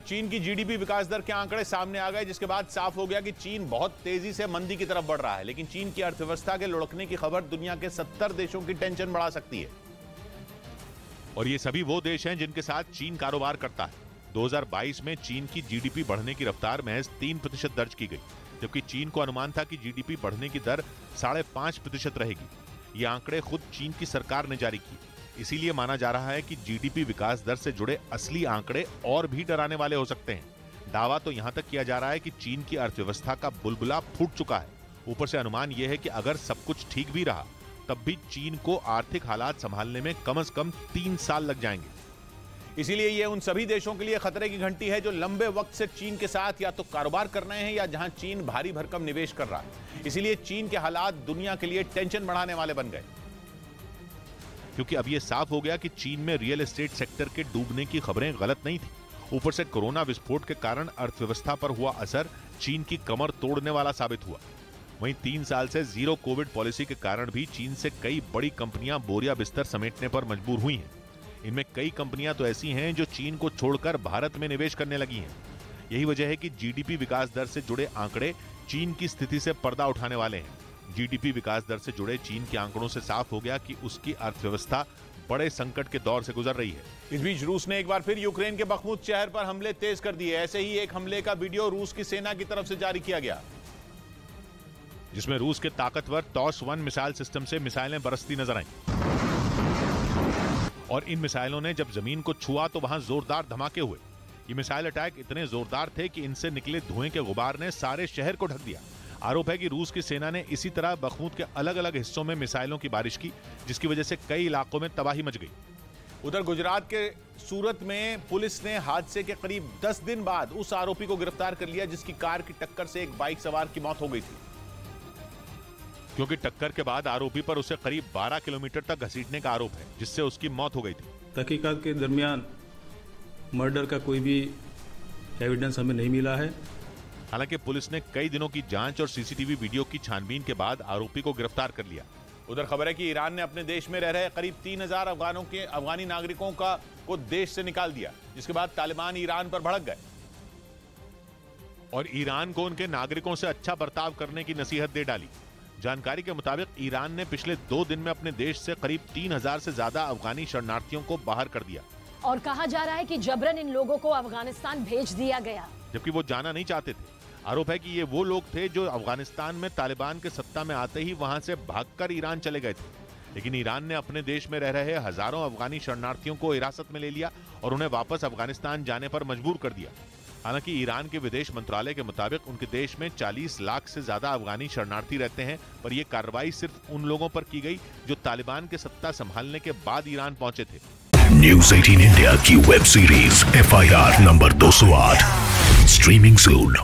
चीन की जीडीपी विकास दर के आंकड़े सामने आ गए, जिसके बाद साफ हो गया कि चीन बहुत तेजी से मंदी की तरफ बढ़ रहा है। लेकिन चीन की अर्थव्यवस्था के लुढ़कने की खबर दुनिया के 70 देशों की टेंशन बढ़ा सकती है। और ये सभी वो देश हैं जिनके साथ चीन कारोबार करता है। 2022 में चीन की जीडीपी बढ़ने की रफ्तार महज 3% दर्ज की गई, जबकि चीन को अनुमान था कि जीडीपी बढ़ने की दर 5.5% रहेगी। ये आंकड़े खुद चीन की सरकार ने जारी किए। इसीलिए माना जा रहा है कि जीडीपी विकास दर से जुड़े असली आंकड़े और भी डराने वाले हो सकते हैं। दावा तो यहां तक किया जा रहा है कि चीन की अर्थव्यवस्था का बुलबुला फूट चुका है। ऊपर से अनुमान यह है कि अगर सब कुछ ठीक भी रहा तब भी चीन को आर्थिक हालात संभालने में कम से कम 3 साल लग जाएंगे। इसीलिए ये उन सभी देशों के लिए खतरे की घंटी है जो लंबे वक्त से चीन के साथ या तो कारोबार कर रहे हैं या जहां चीन भारी भरकम निवेश कर रहा है। इसीलिए चीन के हालात दुनिया के लिए टेंशन बढ़ाने वाले बन गए, क्योंकि अब यह साफ हो गया कि चीन में रियल एस्टेट सेक्टर के डूबने की खबरें गलत नहीं थी। ऊपर से कोरोना विस्फोट के कारण अर्थव्यवस्था पर हुआ असर चीन की कमर तोड़ने वाला साबित हुआ। वहीं 3 साल से जीरो कोविड पॉलिसी के कारण भी चीन से कई बड़ी कंपनियां बोरिया बिस्तर समेटने पर मजबूर हुई हैं। इनमें कई कंपनियां तो ऐसी हैं जो चीन को छोड़कर भारत में निवेश करने लगी हैं। यही वजह है कि जीडीपी विकास दर से जुड़े आंकड़े चीन की स्थिति से पर्दा उठाने वाले हैं। जीडीपी विकास दर से जुड़े चीन के आंकड़ों से साफ हो गया कि उसकी अर्थव्यवस्था बड़े संकट के दौर से गुजर रही है। इस बीच रूस ने एक बार फिर यूक्रेन के बखमुत शहर पर हमले तेज कर दिए। ऐसे ही एक हमले का वीडियो रूस की सेना की तरफ से जारी किया गया, जिसमें रूस के ताकतवर TOS-1 मिसाइल सिस्टम से मिसाइलें बरसती नजर आईं। और इन मिसाइलों ने जब जमीन को छुआ तो वहां जोरदार धमाके हुए। ये मिसाइल अटैक इतने जोरदार थे कि इनसे निकले धुएं के गुबार ने सारे शहर को ढक दिया। आरोप है कि रूस की सेना ने इसी तरह बखमुत के अलग अलग हिस्सों में मिसाइलों की बारिश की, जिसकी वजह से कई इलाकों में तबाही मच गई। उधर गुजरात के सूरत में पुलिस ने हादसे के करीब 10 दिन बाद उस आरोपी को गिरफ्तार कर लिया जिसकी कार की टक्कर से एक बाइक सवार की मौत हो गई थी, क्योंकि टक्कर के बाद आरोपी पर उसे करीब 12 किलोमीटर तक घसीटने का आरोप है, जिससे उसकी मौत हो गई थी। तहकीकात के दरमियान मर्डर का कोई भी एविडेंस हमें नहीं मिला है। हालांकि पुलिस ने कई दिनों की जांच और सीसीटीवी वीडियो की छानबीन के बाद आरोपी को गिरफ्तार कर लिया। उधर खबर है कि ईरान ने अपने देश में रह रहे करीब 3000 अफगानी नागरिकों को देश से निकाल दिया, जिसके बाद तालिबान ईरान पर भड़क गए और ईरान को उनके नागरिकों से अच्छा बर्ताव करने की नसीहत दे डाली। जानकारी के मुताबिक ईरान ने पिछले 2 दिन में अपने देश से करीब 3000 से ज्यादा अफगानी शरणार्थियों को बाहर कर दिया और कहा जा रहा है कि जबरन इन लोगों को अफगानिस्तान भेज दिया गया, जबकि वो जाना नहीं चाहते थे। आरोप है कि ये वो लोग थे जो अफगानिस्तान में तालिबान के सत्ता में आते ही वहां से भागकर ईरान चले गए थे। लेकिन ईरान ने अपने देश में रह रहे हजारों अफगानी शरणार्थियों को हिरासत में ले लिया और उन्हें वापस अफगानिस्तान जाने पर मजबूर कर दिया। हालांकि ईरान के विदेश मंत्रालय के मुताबिक उनके देश में 40 लाख से ज्यादा अफगानी शरणार्थी रहते हैं, पर यह कार्रवाई सिर्फ उन लोगों पर की गई जो तालिबान के सत्ता संभालने के बाद ईरान पहुंचे थे। न्यूज़ 18 इंडिया की web series FIR number 208 streaming सून।